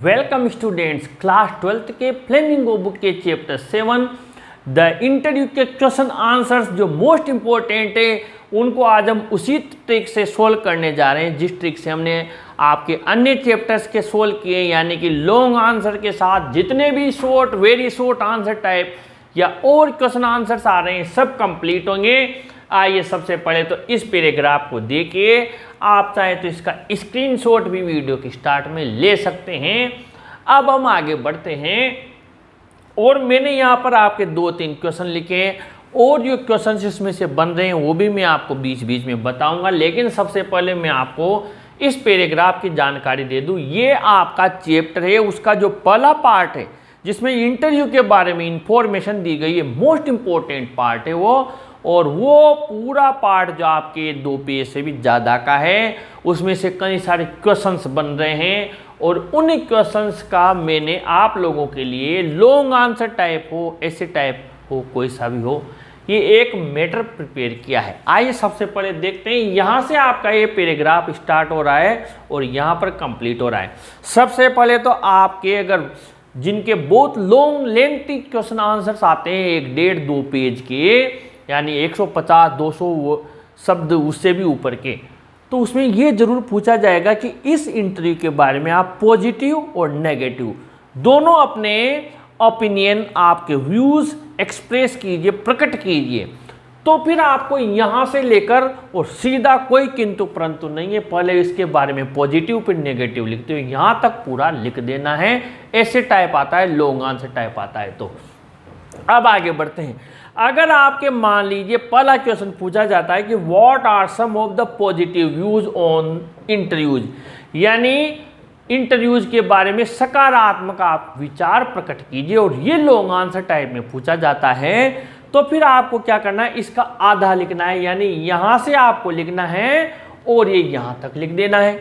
Welcome students, class 12th के flamingo book के chapter 7 the interview के क्वेश्चन आंसर्स जो मोस्ट इंपॉर्टेंट है उनको आज हम उसी ट्रिक से सोल्व करने जा रहे हैं जिस ट्रिक से हमने आपके अन्य चैप्टर्स के सोल्व किए, यानी कि लॉन्ग आंसर के साथ जितने भी short very short answer type या और क्वेश्चन आंसर्स आ रहे हैं सब कंप्लीट होंगे। आइए सबसे पहले तो इस पैराग्राफ को देखिए, आप चाहे तो इसका स्क्रीनशॉट भी वीडियो के स्टार्ट में ले सकते हैं। अब हम आगे बढ़ते हैं और मैंने यहाँ पर आपके 2-3 क्वेश्चन लिखे हैं और जो क्वेश्चन इसमें से बन रहे हैं वो भी मैं आपको बीच बीच में बताऊंगा, लेकिन सबसे पहले मैं आपको इस पैराग्राफ की जानकारी दे दूं। ये आपका चैप्टर है, उसका जो पहला पार्ट है जिसमें इंटरव्यू के बारे में इंफॉर्मेशन दी गई है, मोस्ट इंपॉर्टेंट पार्ट है वो, और वो पूरा पार्ट जो आपके 2 पेज से भी ज़्यादा का है, उसमें से कई सारे क्वेश्चंस बन रहे हैं और उन क्वेश्चंस का मैंने आप लोगों के लिए लॉन्ग आंसर टाइप हो, ऐसे टाइप हो, कोई सा भी हो, ये एक मैटर प्रिपेयर किया है। आइए सबसे पहले देखते हैं, यहाँ से आपका ये पैराग्राफ स्टार्ट हो रहा है और यहाँ पर कंप्लीट हो रहा है। सबसे पहले तो आपके अगर जिनके बहुत लॉन्ग लेंथी क्वेश्चन आंसर्स आते हैं 1-1.5-2 पेज के, यानी 150-200 शब्द उससे भी ऊपर के, तो उसमें ये जरूर पूछा जाएगा कि इस इंटरव्यू के बारे में आप पॉजिटिव और नेगेटिव दोनों अपने ओपिनियन, आपके व्यूज़ एक्सप्रेस कीजिए, प्रकट कीजिए। तो फिर आपको यहाँ से लेकर और सीधा कोई किंतु परंतु नहीं है, पहले इसके बारे में पॉजिटिव फिर नेगेटिव लिखते हो, यहाँ तक पूरा लिख देना है। ऐसे टाइप आता है, लॉन्ग आंसर टाइप आता है। तो अब आगे बढ़ते हैं। अगर आपके मान लीजिए पहला क्वेश्चन पूछा जाता है कि what are some of the positive views on interviews, यानी इंटरव्यूज के बारे में सकारात्मक आप विचार प्रकट कीजिए, और ये लॉन्ग आंसर टाइप में पूछा जाता है, तो फिर आपको क्या करना है, इसका आधा लिखना है, यानी यहां से आपको लिखना है और ये यहां तक लिख देना है।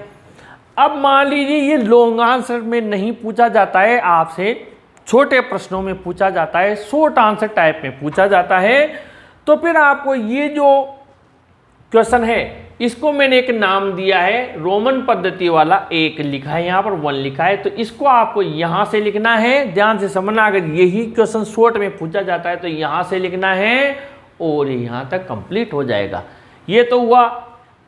अब मान लीजिए ये लॉन्ग आंसर में नहीं पूछा जाता है, आपसे छोटे प्रश्नों में पूछा जाता है, शॉर्ट आंसर टाइप में पूछा जाता है, तो फिर आपको ये जो क्वेश्चन है इसको मैंने एक नाम दिया है, रोमन पद्धति वाला 1 लिखा है, यहाँ पर 1 लिखा है, तो इसको आपको यहाँ से लिखना है। ध्यान से समझना, अगर यही क्वेश्चन शॉर्ट में पूछा जाता है तो यहाँ से लिखना है और यहाँ तक कंप्लीट हो जाएगा। ये तो हुआ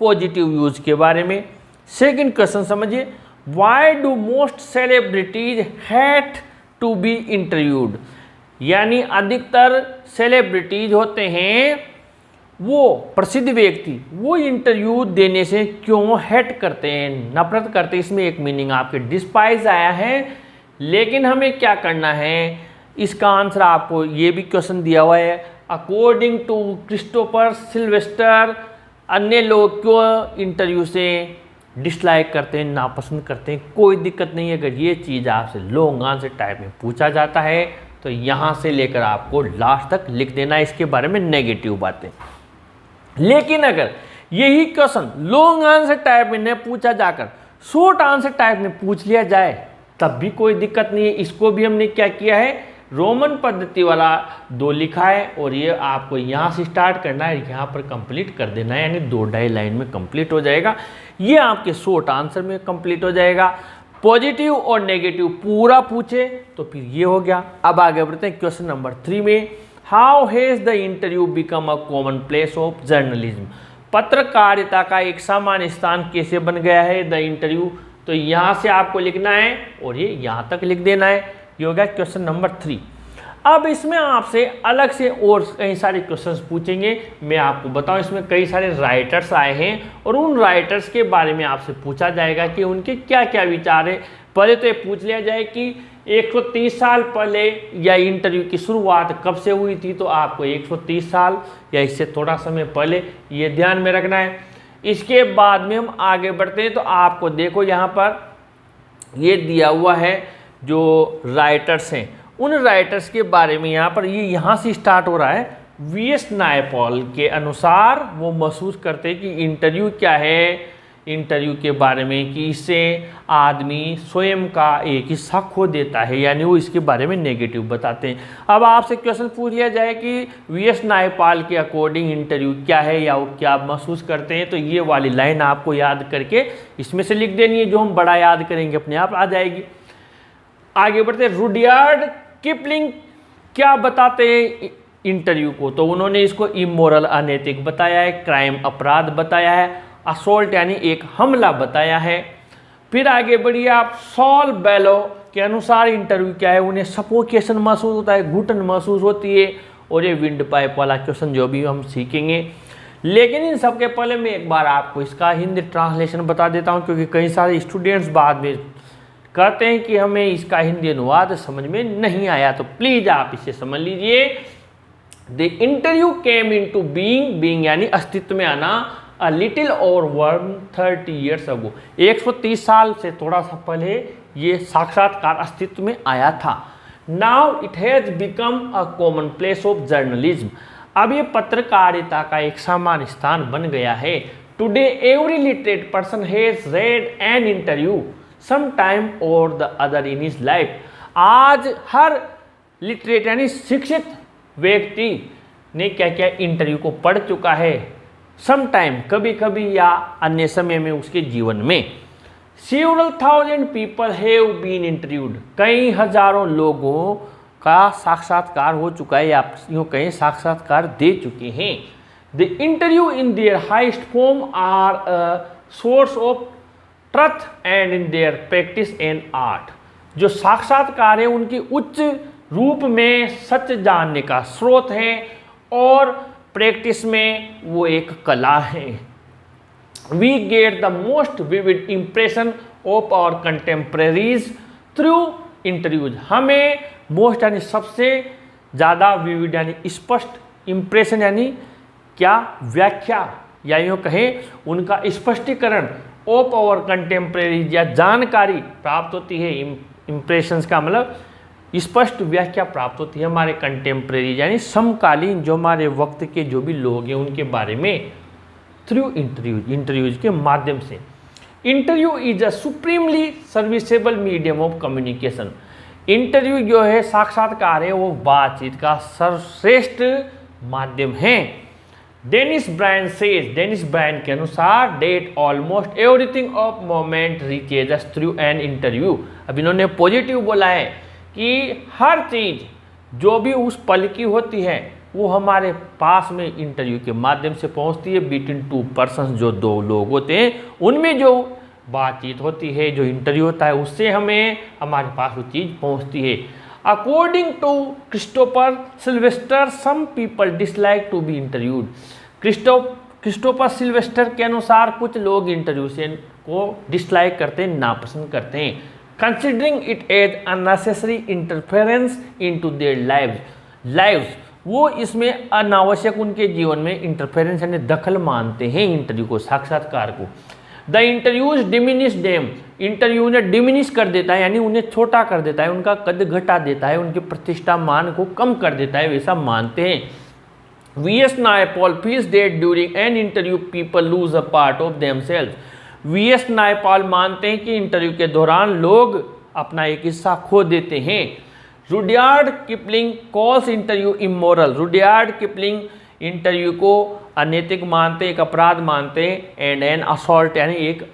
पॉजिटिव व्यूज के बारे में। सेकेंड क्वेश्चन समझिए, why do most celebrities hate to be interviewed, यानी अधिकतर सेलिब्रिटीज होते हैं, वो प्रसिद्ध व्यक्ति, वो इंटरव्यू देने से क्यों हेट करते हैं, नफरत करते हैं। इसमें एक मीनिंग आपके डिस्पाइज आया है, लेकिन हमें क्या करना है, इसका आंसर आपको ये भी क्वेश्चन दिया हुआ है, अकॉर्डिंग टू क्रिस्टोफर सिल्वेस्टर अन्य लोग क्यों इंटरव्यू से डिसलाइक करते हैं, नापसंद करते हैं। कोई दिक्कत नहीं है, अगर ये चीज़ आपसे लॉन्ग आंसर टाइप में पूछा जाता है तो यहाँ से लेकर आपको लास्ट तक लिख देना है इसके बारे में नेगेटिव बातें। लेकिन अगर यही क्वेश्चन लॉन्ग आंसर टाइप में न पूछा जाकर शॉर्ट आंसर टाइप में पूछ लिया जाए तब भी कोई दिक्कत नहीं है। इसको भी हमने क्या किया है, रोमन पद्धति वाला 2 लिखा है और ये आपको यहाँ से स्टार्ट करना है, यहाँ पर कंप्लीट कर देना है, यानी 2-2.5 लाइन में कंप्लीट हो जाएगा। ये आपके शॉर्ट आंसर में कंप्लीट हो जाएगा। पॉजिटिव और नेगेटिव पूरा पूछे तो फिर ये हो गया। अब आगे बढ़ते हैं क्वेश्चन नंबर 3 में, how has the interview become a common place of journalism, पत्रकारिता का एक सामान्य स्थान कैसे बन गया है द इंटरव्यू। तो यहाँ से आपको लिखना है और ये यहाँ तक लिख देना है। ये हो गया क्वेश्चन नंबर 3। अब इसमें आपसे अलग से और कई सारे क्वेश्चंस पूछेंगे, मैं आपको बताऊं, इसमें कई सारे राइटर्स आए हैं और उन राइटर्स के बारे में आपसे पूछा जाएगा कि उनके क्या क्या विचार है। पहले तो ये पूछ लिया जाए कि 130 साल पहले या इंटरव्यू की शुरुआत कब से हुई थी, तो आपको 130 साल या इससे थोड़ा समय पहले ये ध्यान में रखना है। इसके बाद में हम आगे बढ़ते हैं, तो आपको देखो यहाँ पर ये दिया हुआ है जो राइटर्स हैं, उन राइटर्स के बारे में यहाँ पर ये यहाँ से स्टार्ट हो रहा है। वीएस नायपॉल के अनुसार वो महसूस करते हैं कि इंटरव्यू क्या है, इंटरव्यू के बारे में कि इससे आदमी स्वयं का एक हिस्सा खो देता है, यानी वो इसके बारे में नेगेटिव बताते हैं। अब आपसे क्वेश्चन पूछ लिया जाए कि वीएस नायपॉल के अकॉर्डिंग इंटरव्यू क्या है या वो क्या महसूस करते हैं, तो ये वाली लाइन आपको याद करके इसमें से लिख देनी है, जो हम बड़ा याद करेंगे अपने आप आ जाएगी। आगे बढ़ते, रुडयार्ड किपलिंग क्या बताते हैं इंटरव्यू को, तो उन्होंने इसको इमोरल अनैतिक बताया है, क्राइम अपराध बताया है, असोल्ट यानी एक हमला बताया है। फिर आगे बढ़िए आप, सॉल बेलो के अनुसार इंटरव्यू क्या है, उन्हें सफोकेशन महसूस होता है, घुटन महसूस होती है, और ये विंड पाइप वाला क्वेश्चन जो भी हम सीखेंगे। लेकिन इन सबके पहले मैं एक बार आपको इसका हिंदी ट्रांसलेशन बता देता हूँ, क्योंकि कई सारे स्टूडेंट्स बाद में कहते हैं कि हमें इसका हिंदी अनुवाद समझ में नहीं आया, तो प्लीज़ आप इसे समझ लीजिए। The interview came into being यानी अस्तित्व में आना, अ लिटिल और 130 ईयर्स अगो, 130 साल से थोड़ा सा पहले ये साक्षात्कार अस्तित्व में आया था। Now it has become a common place of journalism, अब ये पत्रकारिता का एक सामान्य स्थान बन गया है। Today every literate person has read an interview some time और the other in his life, आज हर लिटरेट यानी शिक्षित व्यक्ति ने क्या क्या इंटरव्यू को पढ़ चुका है, सम टाइम कभी कभी या अन्य समय में उसके जीवन में। several thousand people have been interviewed, कई हजारों लोगों का साक्षात्कार हो चुका है, या यूँ कहीं साक्षात्कार दे चुके हैं। The interview in their highest form are a source of truth and in their practice and art, जो साक्षात्कार है उनकी उच्च रूप में सच जानने का स्रोत है, और प्रैक्टिस में वो एक कला है। We get the most vivid impression of our contemporaries through interviews, हमें मोस्ट यानी सबसे ज़्यादा विविड यानी स्पष्ट, इम्प्रेशन यानी क्या, व्याख्या या यूँ कहें उनका स्पष्टीकरण, ऑफ आवर कंटेम्प्रेरीज या जानकारी प्राप्त होती है। इम्प्रेशंस का मतलब स्पष्ट व्याख्या प्राप्त होती है हमारे कंटेम्प्रेरी यानी समकालीन जो हमारे वक्त के जो भी लोग हैं उनके बारे में, थ्रू इंटरव्यूज के माध्यम से। Interview is a supremely serviceable medium of communication, interview जो है साक्षात्कार है वो बातचीत का सर्वश्रेष्ठ माध्यम है। Dennis Brian says, Dennis Brian के अनुसार, that almost everything of moment reaches us through an interview, अब इन्होंने पॉजिटिव बोला है कि हर चीज़ जो भी उस पल की होती है वो हमारे पास में इंटरव्यू के माध्यम से पहुंचती है। बिटवीन टू पर्सन, जो दो लोग होते हैं उनमें जो बातचीत होती है, जो इंटरव्यू होता है, उससे हमें हमारे पास वो चीज़ पहुंचती है। According to Christopher Sylvester, some people dislike to be interviewed, Christopher Sylvester के अनुसार कुछ लोग इंटरव्यू से को डिसलाइक करते हैं, नापसंद करते हैं। Considering it as unnecessary interference into their lives, वो इसमें अनावश्यक उनके जीवन में इंटरफेरेंस यानी दखल मानते हैं इंटरव्यू को, साक्षात्कार को। The interviews diminish them, interview ने डिमिनिश कर देता है यानी उन्हें छोटा कर देता है, उनका कद घटा देता है, उनकी प्रतिष्ठा मान को कम कर देता है, वैसा मानते हैं। V.S. Naipaul feels that during an interview people lose a part of themselves, V.S. Naipaul मानते हैं कि इंटरव्यू के दौरान लोग अपना एक हिस्सा खो देते हैं। Rudyard Kipling calls interview immoral, Rudyard Kipling interview को अनैतिक मानते हैं, एक अपराध मानते हैं, एंड एन असॉल्ट यानी एक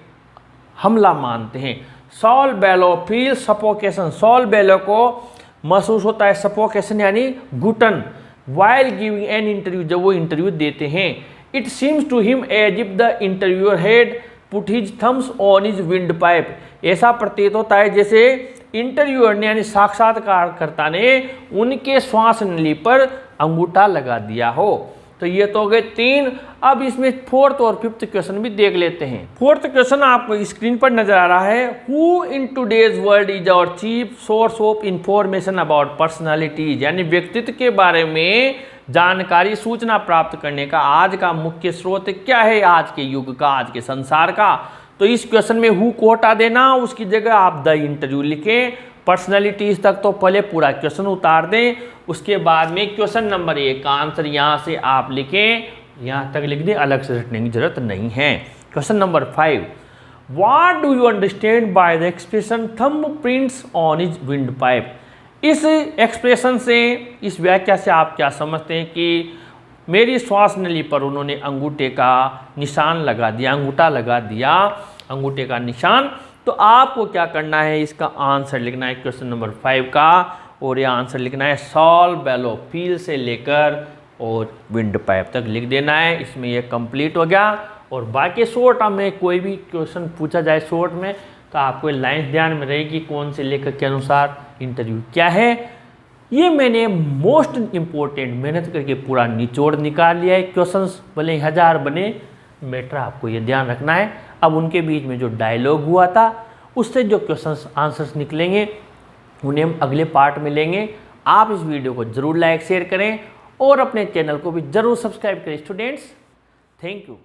हमला मानते हैं। सॉल बेलो फील सफोकेशन, सॉल बेलो को महसूस होता है सफोकेशन यानी घुटन, वाइल गिविंग एन इंटरव्यू, जब वो इंटरव्यू देते हैं। It seems to him as if the interviewer had put his thumbs on his windpipe, ऐसा प्रतीत होता है जैसे इंटरव्यूअर ने यानी साक्षात्कारकर्ता ने उनके श्वास नली पर अंगूठा लगा दिया हो। तो ये तो हो गए 3। अब इसमें 4th और 5th क्वेश्चन भी देख लेते हैं। 4th क्वेश्चन आपको स्क्रीन पर नजर आ रहा है। Who in today's world is our chief source of information about personalities, यानी व्यक्तित्व के बारे में जानकारी सूचना प्राप्त करने का आज का मुख्य स्रोत क्या है, आज के युग का, आज के संसार का। तो इस क्वेश्चन में हु को हटा देना, उसकी जगह आप द इंटरव्यू लिखें। पर्सनैलिटीज तक तो पहले पूरा क्वेश्चन उतार दें, उसके बाद में क्वेश्चन नंबर 1 का आंसर यहाँ से आप लिखें, यहाँ तक लिख दें, अलग से रटने की जरूरत नहीं है। Question number 5, what do you understand by the expression thumb prints on his wind pipe, इस एक्सप्रेशन से, इस व्याख्या से आप क्या समझते हैं कि मेरी श्वास नली पर उन्होंने अंगूठे का निशान लगा दिया, अंगूठा लगा दिया, अंगूठे का निशान तो आपको क्या करना है, इसका आंसर लिखना है क्वेश्चन नंबर 5 का, और ये आंसर लिखना है सॉल्व बेलो, फील से लेकर और विंड पाइप तक लिख देना है। इसमें ये कंप्लीट हो गया। और बाकी शॉर्ट में कोई भी क्वेश्चन पूछा जाए शॉर्ट में तो आपको लाइन्स ध्यान में रहेगी कौन से लेखक के अनुसार इंटरव्यू क्या है। ये मैंने मोस्ट इम्पोर्टेंट मेहनत करके पूरा निचोड़ निकाल लिया है। क्वेश्चंस भले 1000 बने, मैटर आपको ये ध्यान रखना है। अब उनके बीच में जो डायलॉग हुआ था उससे जो क्वेश्चंस आंसर्स निकलेंगे उन्हें हम अगले पार्ट में लेंगे। आप इस वीडियो को जरूर लाइक शेयर करें और अपने चैनल को भी जरूर सब्सक्राइब करें स्टूडेंट्स। Thank you.